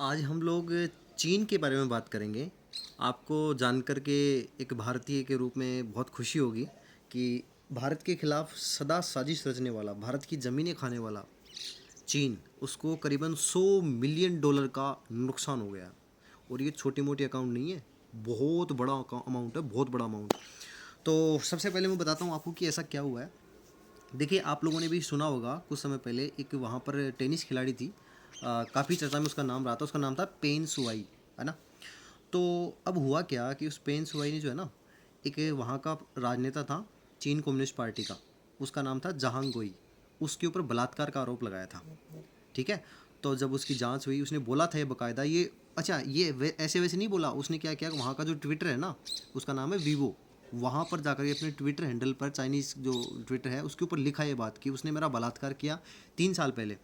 आज हम लोग चीन के बारे में बात करेंगे। आपको जानकर के एक भारतीय के रूप में बहुत खुशी होगी कि भारत के खिलाफ सदा साजिश रचने वाला, भारत की ज़मीनें खाने वाला चीन, उसको करीबन 100 मिलियन डॉलर का नुकसान हो गया। और ये छोटी-मोटी अकाउंट नहीं है, बहुत बड़ा अमाउंट है, बहुत बड़ा अमाउंट। तो सबसे पहले मैं बताता हूँ आपको कि ऐसा क्या हुआ है। देखिए, आप लोगों ने भी सुना होगा कुछ समय पहले एक वहाँ पर टेनिस खिलाड़ी थी, काफ़ी चर्चा में उसका नाम रहा था, उसका नाम था पेन सुवाई, है ना? तो अब हुआ क्या कि उस पेन सुवाई ने जो है ना, एक वहाँ का राजनेता था चीन कम्युनिस्ट पार्टी का, उसका नाम था जहांग गोई, उसके ऊपर बलात्कार का आरोप लगाया था। ठीक है? तो जब उसकी जांच हुई, उसने बोला था ये बाकायदा, ये अच्छा, ये ऐसे वैसे नहीं बोला। उसने क्या किया, वहाँ का जो ट्विटर है ना, उसका नाम है वीवो, वहाँ पर जाकर के अपने ट्विटर हैंडल पर, चाइनीज़ जो ट्विटर है उसके ऊपर लिखा ये बात कि उसने मेरा बलात्कार किया 3 साल पहले।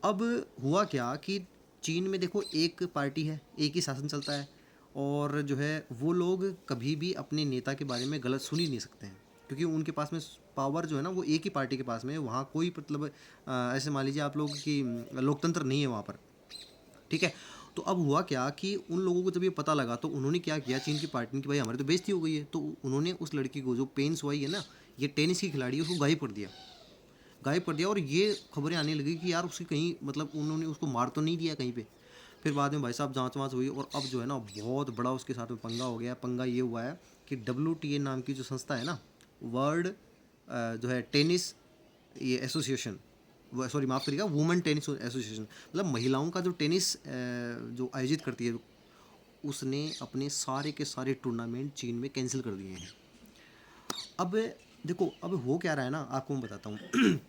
अब हुआ क्या कि चीन में देखो, एक पार्टी है, एक ही शासन चलता है, और जो है वो लोग कभी भी अपने नेता के बारे में गलत सुन ही नहीं सकते हैं, क्योंकि उनके पास में पावर जो है ना वो एक ही पार्टी के पास में है। वहाँ कोई मतलब ऐसे मान लीजिए आप लोग कि लोकतंत्र नहीं है वहाँ पर। ठीक है? तो अब हुआ क्या कि उन लोगों को जब ये पता लगा तो उन्होंने क्या किया, चीन की पार्टी ने, कि भाई हमारी तो बेइज्जती हो गई है, तो उन्होंने उस लड़की को, जो पेन सुवाई है ना, ये टेनिस की खिलाड़ी है, उसको गायब कर दिया। और ये खबरें आने लगी कि यार उसकी कहीं मतलब उन्होंने उसको मार तो नहीं दिया कहीं पे। फिर बाद में भाई साहब जांच वाँच हुई, और अब जो है ना बहुत बड़ा उसके साथ में पंगा हो गया। पंगा ये हुआ है कि WTA नाम की जो संस्था है ना, वर्ल्ड जो है टेनिस ये एसोसिएशन, वो सॉरी माफ़ करिएगा, वुमेन टेनिस एसोसिएशन, मतलब महिलाओं का जो टेनिस जो आयोजित करती है, उसने अपने सारे के सारे टूर्नामेंट चीन में कैंसिल कर दिए हैं। अब देखो, अब हो क्या रहा है ना, आपको मैं बताता हूँ।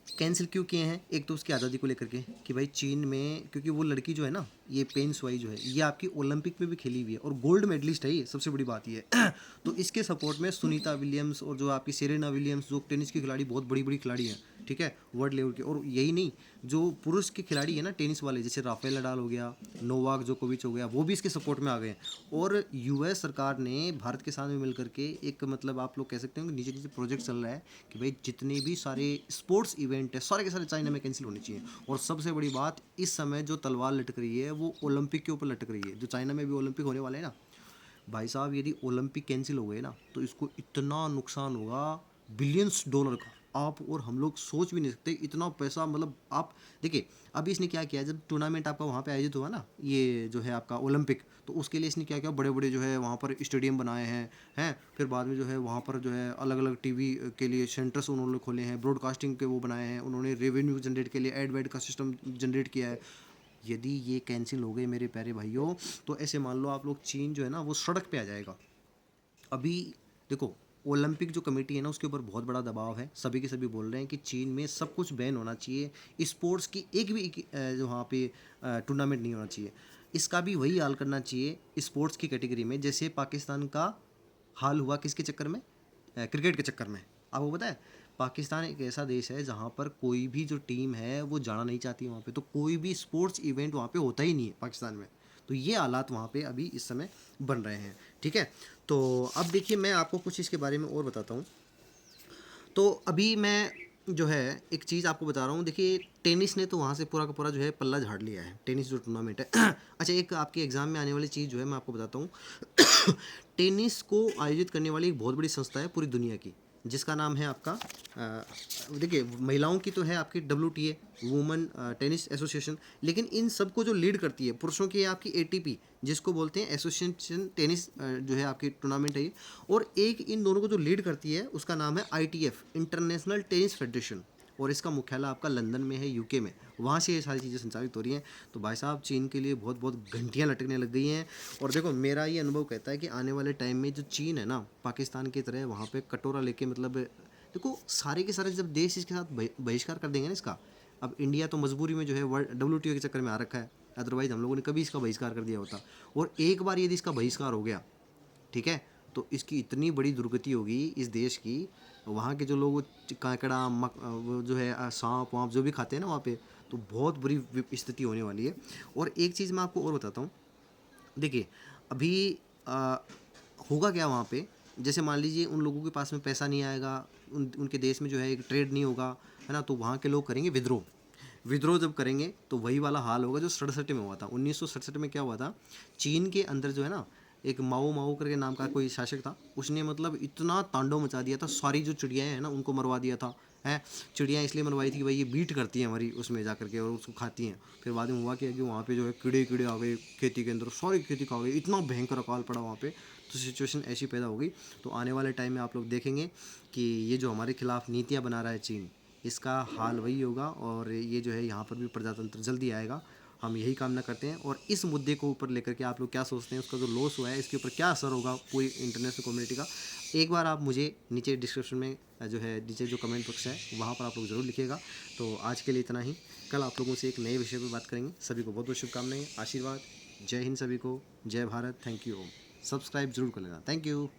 कैंसिल क्यों किए हैं? एक तो उसकी आज़ादी को लेकर के, कि भाई चीन में, क्योंकि वो लड़की जो है ना, ये पेन सुवाई जो है, ये आपकी ओलंपिक में भी खेली हुई है और गोल्ड मेडलिस्ट है, ये सबसे बड़ी बात ये है। तो इसके सपोर्ट में सुनीता विलियम्स और जो आपकी सेरेना विलियम्स, जो टेनिस की खिलाड़ी, बहुत बड़ी बड़ी खिलाड़ी हैं, ठीक है, वर्ल्ड लेवल के। और यही नहीं, जो पुरुष के खिलाड़ी है ना टेनिस वाले, जैसे राफेल नडाल हो गया, नोवाक जोकोविच हो गया, वो भी इसके सपोर्ट में आ गए हैं। और यूएस सरकार ने भारत के साथ में मिल करके एक, मतलब आप लोग कह सकते हो कि नीचे नीचे प्रोजेक्ट चल रहा है कि भाई जितने भी सारे स्पोर्ट्स इवेंट है, सारे के सारे चाइना में कैंसिल होने चाहिए। और सबसे बड़ी बात, इस समय जो तलवार लटक रही है वो ओलंपिक के ऊपर लटक रही है, जो चाइना में भी ओलंपिक होने वाले हैं ना। भाई साहब, यदि ओलंपिक कैंसिल हो गए ना, तो इसको इतना नुकसान होगा, बिलियंस डॉलर का। आप और हम लोग सोच भी नहीं सकते इतना पैसा, मतलब आप देखिए, अभी इसने क्या किया, जब टूर्नामेंट आपका वहाँ पे आयोजित हुआ ना, ये जो है आपका ओलंपिक, तो उसके लिए इसने क्या किया, बड़े बड़े जो है वहाँ पर स्टेडियम बनाए हैं। फिर बाद में जो है वहाँ पर जो है अलग अलग टीवी के लिए सेंटर्स उन्होंने खोले हैं, ब्रॉडकास्टिंग के वो बनाए हैं उन्होंने, रेवेन्यू जनरेट के लिए एड वेड का सिस्टम जनरेट किया है। यदि ये कैंसिल हो गए मेरे प्यारे भाइयों, तो ऐसे मान लो आप लोग, चीन जो है ना वो सड़क पे आ जाएगा। अभी देखो, ओलंपिक जो कमेटी है ना, उसके ऊपर बहुत बड़ा दबाव है, सभी के सभी बोल रहे हैं कि चीन में सब कुछ बैन होना चाहिए, स्पोर्ट्स की एक भी जो वहाँ पे टूर्नामेंट नहीं होना चाहिए। इसका भी वही हाल करना चाहिए स्पोर्ट्स की कैटेगरी में, जैसे पाकिस्तान का हाल हुआ किसके चक्कर में, क्रिकेट के चक्कर में। आपको पता है, पाकिस्तान एक ऐसा देश है जहाँ पर कोई भी जो टीम है वो जाना नहीं चाहती वहाँ पे, तो कोई भी स्पोर्ट्स इवेंट वहाँ पे होता ही नहीं है पाकिस्तान में। तो ये हालात वहाँ पे अभी इस समय बन रहे हैं। ठीक है? तो अब देखिए, मैं आपको कुछ इसके बारे में और बताता हूँ। तो अभी मैं जो है एक चीज़ आपको बता रहा हूँ। देखिए, टेनिस ने तो वहाँ से पूरा का पूरा जो है पल्ला झाड़ लिया है, टेनिस जो टूर्नामेंट है। अच्छा, एक आपके एग्ज़ाम में आने वाली चीज़ जो है मैं आपको बताता हूँ। टेनिस को आयोजित करने वाली एक बहुत बड़ी संस्था है पूरी दुनिया की, जिसका नाम है आपका देखिए, महिलाओं की तो है आपकी WTA, वुमेन टेनिस एसोसिएशन, लेकिन इन सबको जो लीड करती है, पुरुषों की है आपकी ATP, जिसको बोलते हैं एसोसिएशन टेनिस, जो है आपकी टूर्नामेंट है ये। और एक इन दोनों को जो लीड करती है उसका नाम है ITF, इंटरनेशनल टेनिस फेडरेशन, और इसका मुख्यालय आपका लंदन में है, UK में। वहाँ से ये सारी चीज़ें संचालित हो रही हैं। तो भाई साहब, चीन के लिए बहुत बहुत घंटियाँ लटकने लग गई हैं। और देखो, मेरा ये अनुभव कहता है कि आने वाले टाइम में जो चीन है ना, पाकिस्तान की तरह वहाँ पे कटोरा लेके, मतलब देखो, सारे के सारे जब देश इसके साथ बहिष्कार कर देंगे ना इसका, अब इंडिया तो मजबूरी में जो है वर्ल्ड WTO के चक्कर में आ रखा है, अदरवाइज़ हम लोगों ने कभी इसका बहिष्कार कर दिया होता। और एक बार यदि इसका बहिष्कार हो गया, ठीक है, तो इसकी इतनी बड़ी दुर्गति होगी इस देश की। वहाँ के जो लोग वो कांकड़ा वो जो है सांप वाँप जो भी खाते हैं ना वहाँ पे, तो बहुत बुरी स्थिति होने वाली है। और एक चीज़ मैं आपको और बताता हूँ। देखिए, अभी आ, होगा क्या वहाँ पे, जैसे मान लीजिए उन लोगों के पास में पैसा नहीं आएगा, उनके देश में जो है एक ट्रेड नहीं होगा, है ना, तो वहाँ के लोग करेंगे विद्रोह। विद्रोह जब करेंगे तो वही वाला हाल होगा जो 67 में हुआ था। 1967 में क्या हुआ था, चीन के अंदर जो है ना, एक माओ माओ करके नाम का कोई शासक था, उसने मतलब इतना तांडव मचा दिया था, सारी जो चिड़ियाँ हैं ना उनको मरवा दिया था। है, चिड़ियाँ इसलिए मरवाई थी कि भाई ये बीट करती हैं हमारी उसमें जा करके और उसको खाती हैं। फिर बाद में हुआ क्या कि वहाँ पे जो है कीड़े कीड़े आ गए खेती के अंदर, सारी खेती खा गई, इतना भयंकर अकाल पड़ा वहाँ पे। तो सिचुएशन ऐसी पैदा हो गई। तो आने वाले टाइम में आप लोग देखेंगे कि ये जो हमारे खिलाफ नीतियाँ बना रहा है चीन, इसका हाल वही होगा और ये जो है यहाँ पर भी प्रजातंत्र जल्दी आएगा। हम यही कामना करते हैं। और इस मुद्दे को ऊपर लेकर के आप लोग क्या सोचते हैं, उसका जो लॉस हुआ है इसके ऊपर क्या असर होगा पूरी इंटरनेशनल कम्युनिटी का, एक बार आप मुझे नीचे डिस्क्रिप्शन में जो है नीचे जो कमेंट बॉक्स है वहाँ पर आप लोग ज़रूर लिखिएगा। तो आज के लिए इतना ही। कल आप लोगों से एक नए विषय पर बात करेंगे। सभी को बहुत बहुत शुभकामनाएं, आशीर्वाद। जय हिंद सभी को, जय भारत, थैंक यू। सब्सक्राइब जरूर कर लेना, थैंक यू।